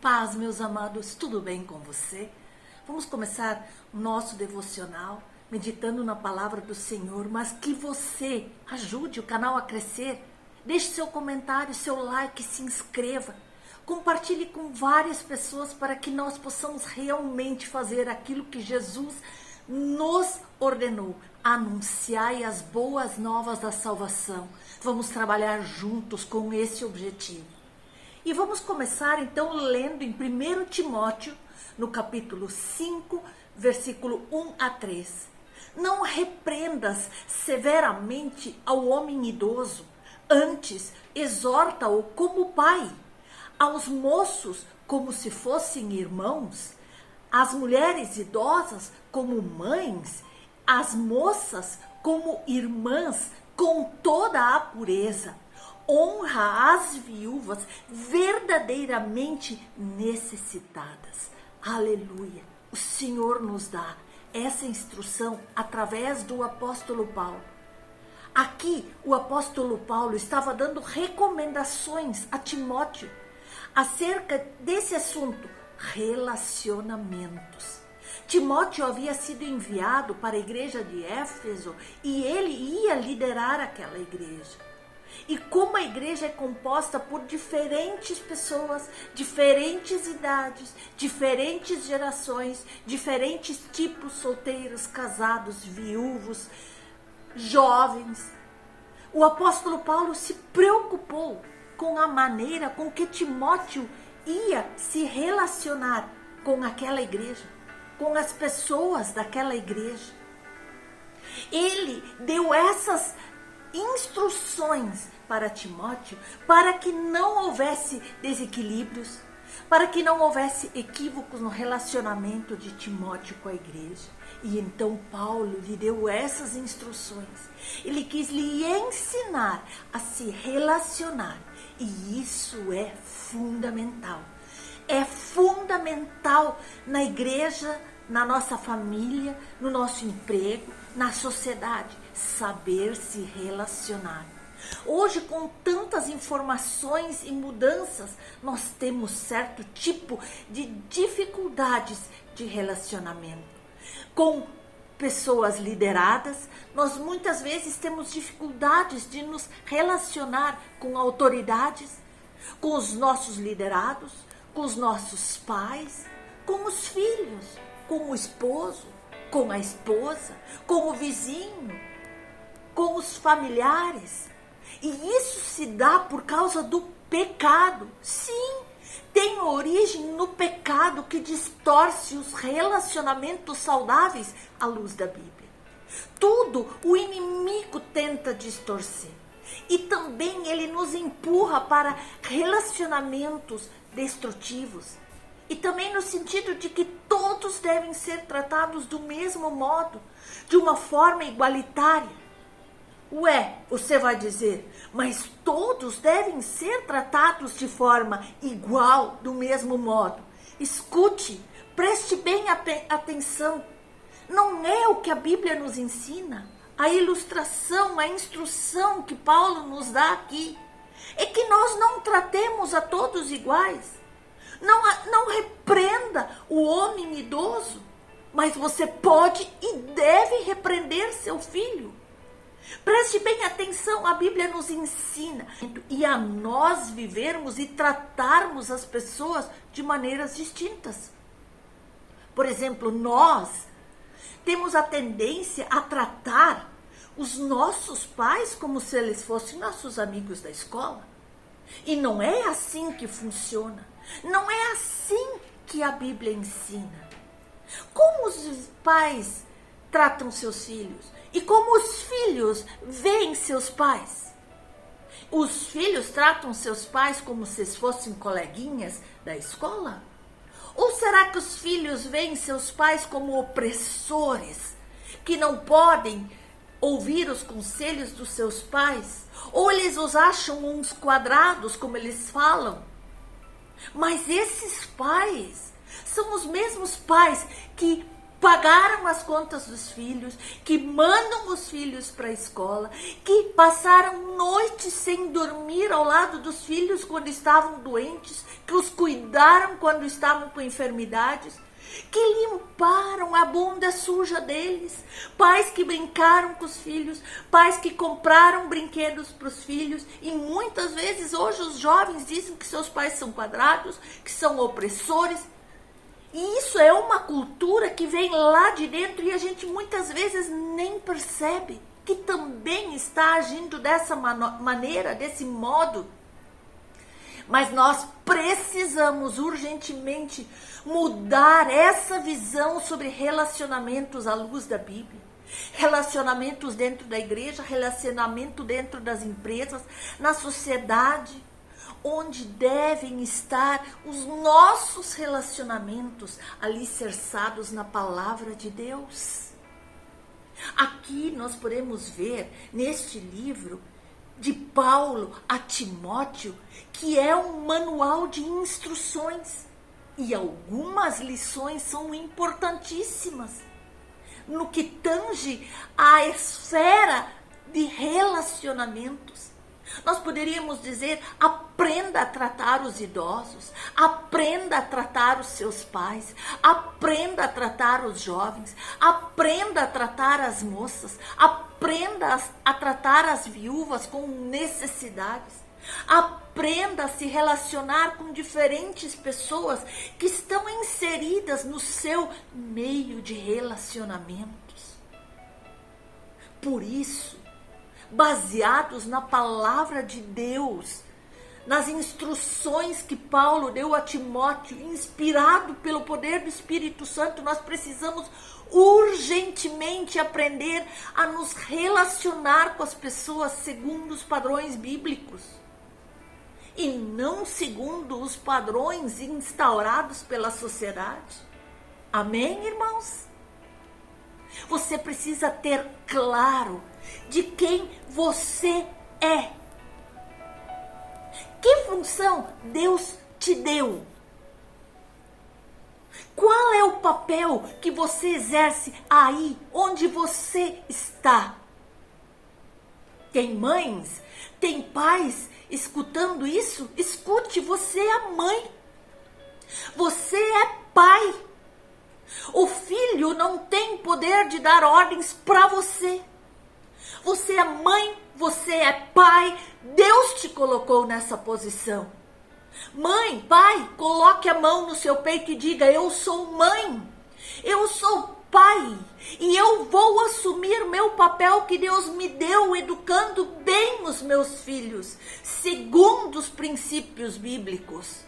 Paz, meus amados, tudo bem com você? Vamos começar o nosso devocional meditando na palavra do Senhor, mas que você ajude o canal a crescer. Deixe seu comentário, seu like, se inscreva. Compartilhe com várias pessoas para que nós possamos realmente fazer aquilo que Jesus nos ordenou. Anunciai as boas novas da salvação. Vamos trabalhar juntos com esse objetivo. E vamos começar então lendo em 1 Timóteo, no capítulo 5, versículo 1 a 3. Não repreendas severamente ao homem idoso, antes exorta-o como pai, aos moços como se fossem irmãos, às mulheres idosas como mães, às moças como irmãs, com toda a pureza. Honra as viúvas verdadeiramente necessitadas. Aleluia! O Senhor nos dá essa instrução através do apóstolo Paulo. Aqui, o apóstolo Paulo estava dando recomendações a Timóteo acerca desse assunto, relacionamentos. Timóteo havia sido enviado para a igreja de Éfeso e ele ia liderar aquela igreja. E como a igreja é composta por diferentes pessoas, diferentes idades, diferentes gerações, diferentes tipos, solteiros, casados, viúvos, jovens, o apóstolo Paulo se preocupou com a maneira com que Timóteo ia se relacionar com aquela igreja, com as pessoas daquela igreja. Ele deu essas instruções para Timóteo para que não houvesse desequilíbrios, para que não houvesse equívocos no relacionamento de Timóteo com a igreja. E então Paulo lhe deu essas instruções. Ele quis lhe ensinar a se relacionar. E isso é fundamental. É fundamental na igreja, na nossa família, no nosso emprego, na sociedade, saber se relacionar. Hoje, com tantas informações e mudanças, nós temos certo tipo de dificuldades de relacionamento. Com pessoas lideradas, nós muitas vezes temos dificuldades de nos relacionar com autoridades, com os nossos liderados, com os nossos pais, com os filhos, com o esposo, com a esposa, com o vizinho, com os familiares. E isso se dá por causa do pecado. Sim, tem origem no pecado que distorce os relacionamentos saudáveis à luz da Bíblia. Tudo o inimigo tenta distorcer. E também ele nos empurra para relacionamentos destrutivos. E também no sentido de que todos devem ser tratados do mesmo modo, de uma forma igualitária. Ué, você vai dizer, mas todos devem ser tratados de forma igual, do mesmo modo. Escute, preste bem atenção. Não é o que a Bíblia nos ensina. A ilustração, a instrução que Paulo nos dá aqui é que nós não tratemos a todos iguais. Não repreenda o homem idoso, mas você pode e deve repreender seu filho. Preste bem atenção, a Bíblia nos ensina e a nós vivermos e tratarmos as pessoas de maneiras distintas. Por exemplo, nós temos a tendência a tratar os nossos pais como se eles fossem nossos amigos da escola. E não é assim que funciona. Não é assim que a Bíblia ensina. Como os pais tratam seus filhos? E como os filhos veem seus pais? Os filhos tratam seus pais como se fossem coleguinhas da escola? Ou será que os filhos veem seus pais como opressores, que não podem ouvir os conselhos dos seus pais? Ou eles os acham uns quadrados, como eles falam? Mas esses pais são os mesmos pais que pagaram as contas dos filhos, que mandam os filhos para a escola, que passaram noites sem dormir ao lado dos filhos quando estavam doentes, que os cuidaram quando estavam com enfermidades, que limparam a bunda suja deles, pais que brincaram com os filhos, pais que compraram brinquedos para os filhos, e muitas vezes hoje os jovens dizem que seus pais são quadrados, que são opressores. E isso é uma cultura que vem lá de dentro e a gente muitas vezes nem percebe que também está agindo dessa maneira, desse modo. Mas nós precisamos urgentemente mudar essa visão sobre relacionamentos à luz da Bíblia. Relacionamentos dentro da igreja, relacionamento dentro das empresas, na sociedade, onde devem estar os nossos relacionamentos alicerçados na palavra de Deus. Aqui nós podemos ver neste livro de Paulo a Timóteo, que é um manual de instruções, e algumas lições são importantíssimas no que tange à esfera de relacionamentos. Nós poderíamos dizer: aprenda a tratar os idosos, aprenda a tratar os seus pais, aprenda a tratar os jovens, aprenda a tratar as moças, aprenda a tratar as viúvas com necessidades, aprenda a se relacionar com diferentes pessoas que estão inseridas no seu meio de relacionamentos. Por isso, baseados na palavra de Deus, nas instruções que Paulo deu a Timóteo, inspirado pelo poder do Espírito Santo, nós precisamos urgentemente aprender a nos relacionar com as pessoas segundo os padrões bíblicos e não segundo os padrões instaurados pela sociedade. Amém, irmãos? Você precisa ter claro de quem você é. Que função Deus te deu? Qual é o papel que você exerce aí onde você está? Tem mães, tem pais escutando isso? Escute, você é mãe. Você é pai. O filho não tem poder de dar ordens para você. Você é mãe, você é pai, Deus te colocou nessa posição. Mãe, pai, coloque a mão no seu peito e diga: eu sou mãe, eu sou pai, e eu vou assumir meu papel que Deus me deu, educando bem os meus filhos, segundo os princípios bíblicos.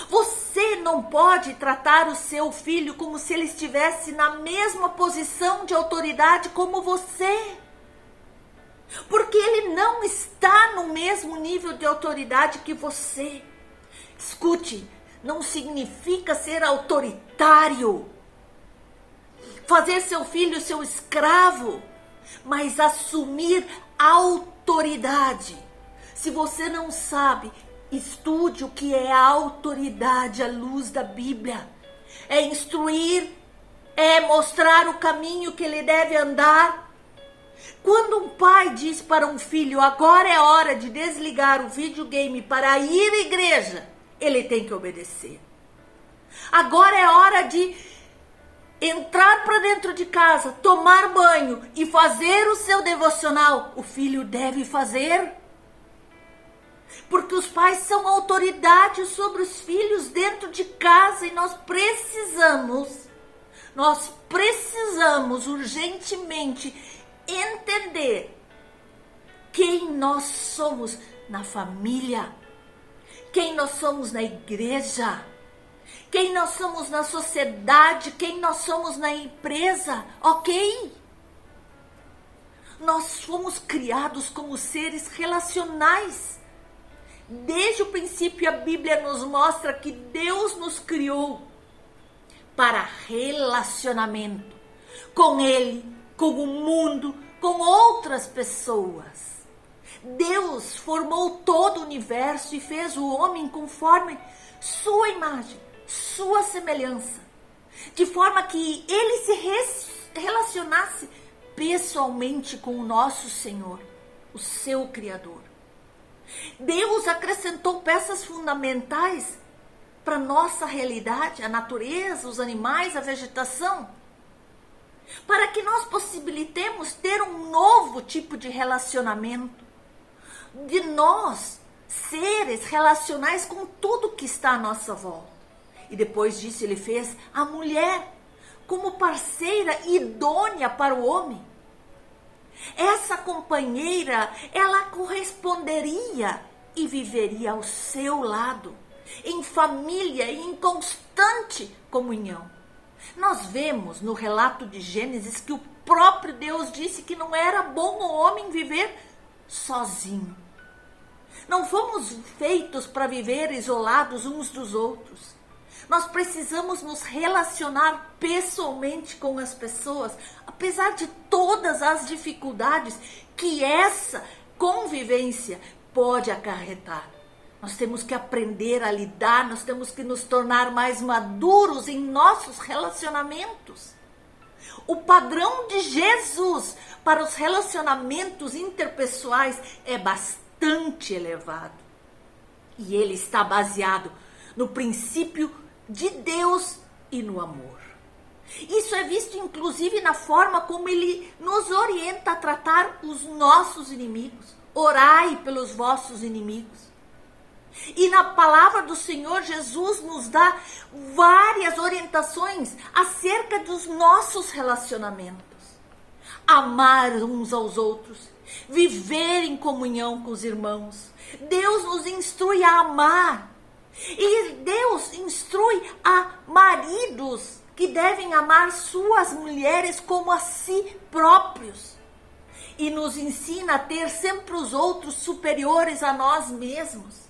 Você não pode tratar o seu filho como se ele estivesse na mesma posição de autoridade como você. Porque ele não está no mesmo nível de autoridade que você. Escute, não significa ser autoritário, fazer seu filho seu escravo, mas assumir autoridade. Se você não sabe, estude o que é a autoridade à luz da Bíblia. É instruir, é mostrar o caminho que ele deve andar. Quando um pai diz para um filho: agora é hora de desligar o videogame para ir à igreja, ele tem que obedecer. Agora é hora de entrar para dentro de casa, tomar banho e fazer o seu devocional, o filho deve fazer. Porque os pais são autoridade sobre os filhos dentro de casa e nós precisamos urgentemente entender quem nós somos na família, quem nós somos na igreja, quem nós somos na sociedade, quem nós somos na empresa, ok? Nós fomos criados como seres relacionais. Desde o princípio a Bíblia nos mostra que Deus nos criou para relacionamento com Ele, com o mundo, com outras pessoas. Deus formou todo o universo e fez o homem conforme sua imagem, sua semelhança. de forma que ele se relacionasse pessoalmente com o nosso Senhor, o seu Criador. Deus acrescentou peças fundamentais para a nossa realidade, a natureza, os animais, a vegetação, para que nós possibilitemos ter um novo tipo de relacionamento, de nós, seres relacionais com tudo que está à nossa volta. E depois disso ele fez a mulher como parceira idônea para o homem. Essa companheira, ela corresponderia e viveria ao seu lado, em família e em constante comunhão. Nós vemos no relato de Gênesis que o próprio Deus disse que não era bom o homem viver sozinho. Não fomos feitos para viver isolados uns dos outros. Nós precisamos nos relacionar pessoalmente com as pessoas, apesar de todas as dificuldades que essa convivência pode acarretar. Nós temos que aprender a lidar, nós temos que nos tornar mais maduros em nossos relacionamentos. O padrão de Jesus para os relacionamentos interpessoais é bastante elevado. E ele está baseado no princípio de Deus e no amor. Isso é visto inclusive na forma como ele nos orienta a tratar os nossos inimigos. Orai pelos vossos inimigos. E na palavra do Senhor, Jesus nos dá várias orientações acerca dos nossos relacionamentos. Amar uns aos outros, viver em comunhão com os irmãos. Deus nos instrui a amar. E Deus instrui a maridos que devem amar suas mulheres como a si próprios. E nos ensina a ter sempre os outros superiores a nós mesmos.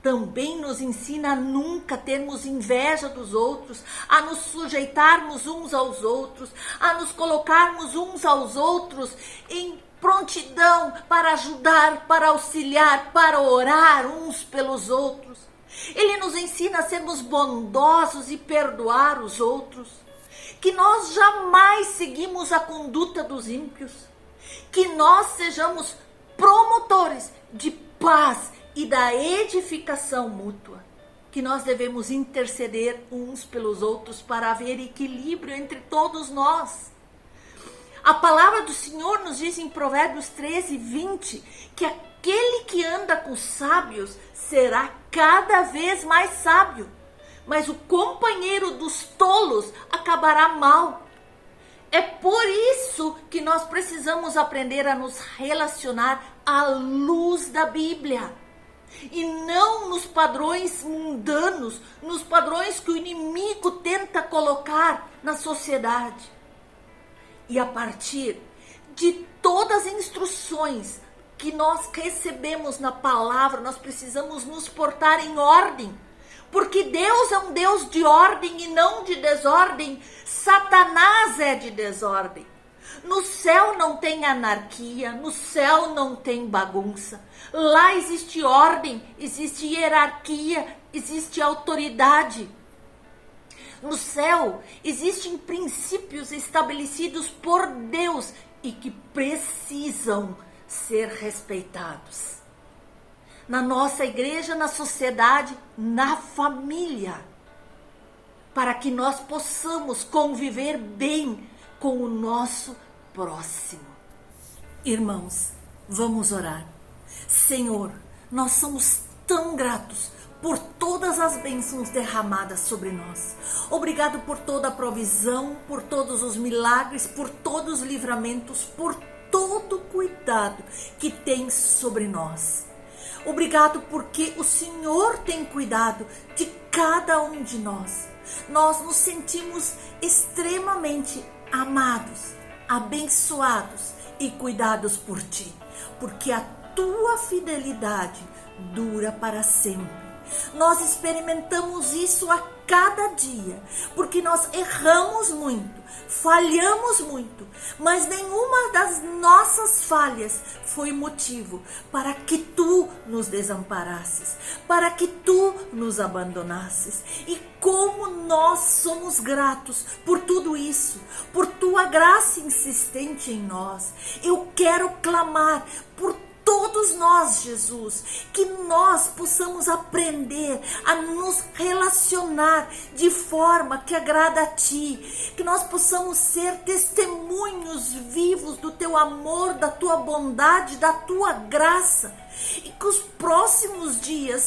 Também nos ensina a nunca termos inveja dos outros, a nos sujeitarmos uns aos outros, a nos colocarmos uns aos outros em prontidão para ajudar, para auxiliar, para orar uns pelos outros. Ele nos ensina a sermos bondosos e perdoar os outros, que nós jamais seguimos a conduta dos ímpios, que nós sejamos promotores de paz e da edificação mútua, que nós devemos interceder uns pelos outros para haver equilíbrio entre todos nós. A palavra do Senhor nos diz em Provérbios 13:20 que aquele que anda com sábios será cada vez mais sábio, mas o companheiro dos tolos acabará mal. É por isso que nós precisamos aprender a nos relacionar à luz da Bíblia. E não nos padrões mundanos, nos padrões que o inimigo tenta colocar na sociedade. E a partir de todas as instruções que nós recebemos na palavra, nós precisamos nos portar em ordem. Porque Deus é um Deus de ordem e não de desordem. Satanás é de desordem. No céu não tem anarquia, no céu não tem bagunça. Lá existe ordem, existe hierarquia, existe autoridade. No céu existem princípios estabelecidos por Deus e que precisam ser respeitados. Na nossa igreja, na sociedade, na família, para que nós possamos conviver bem com o nosso próximo. Irmãos, vamos orar. Senhor, nós somos tão gratos por todas as bênçãos derramadas sobre nós. Obrigado por toda a provisão, por todos os milagres, por todos os livramentos, por todo o cuidado que tens sobre nós. Obrigado porque o Senhor tem cuidado de cada um de nós. Nós nos sentimos extremamente amados, abençoados e cuidados por Ti, porque a Tua fidelidade dura para sempre. Nós experimentamos isso a cada dia, porque nós erramos muito, falhamos muito, mas nenhuma das nossas falhas foi motivo para que Tu nos desamparasses, para que Tu nos abandonasses. E como nós somos gratos por tudo isso, por tua graça insistente em nós. Eu quero clamar por todos nós, Jesus, que nós possamos aprender a nos relacionar de forma que agrada a Ti, que nós possamos ser testemunhos vivos do Teu amor, da Tua bondade, da Tua graça, e que os próximos dias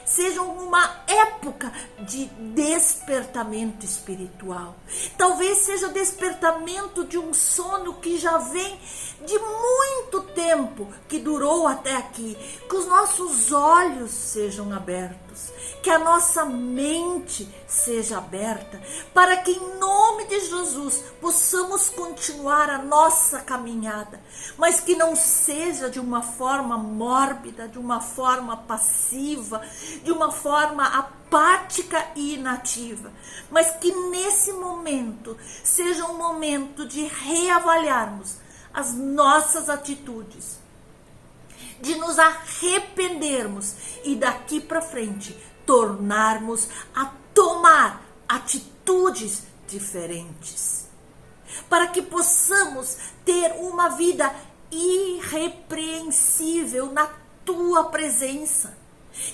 sejam uma época de despertamento espiritual. Talvez seja despertamento de um sono que já vem de muito tempo, que durou até aqui. Que os nossos olhos sejam abertos, que a nossa mente seja aberta, para que em nome de Jesus possamos continuar a nossa caminhada, mas que não seja de uma forma mórbida, de uma forma passiva, de uma forma apática e inativa, mas que nesse momento seja um momento de reavaliarmos as nossas atitudes, de nos arrependermos e daqui para frente tornarmos a tomar atitudes diferentes, para que possamos ter uma vida irrepreensível na Tua presença,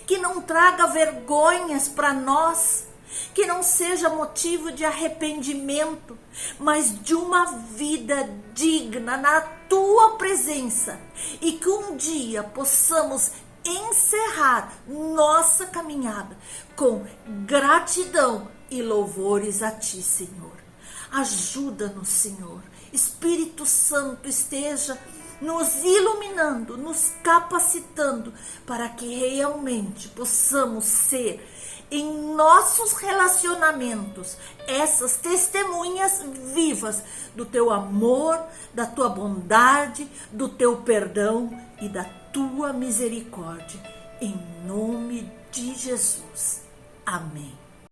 que não traga vergonhas para nós, que não seja motivo de arrependimento, mas de uma vida digna na Tua presença, e que um dia possamos encerrar nossa caminhada com gratidão e louvores a Ti, Senhor. Ajuda-nos, Senhor. Espírito Santo esteja nos iluminando, nos capacitando, para que realmente possamos ser, em nossos relacionamentos, essas testemunhas vivas do Teu amor, da Tua bondade, do Teu perdão e da Tua misericórdia. Em nome de Jesus. Amém.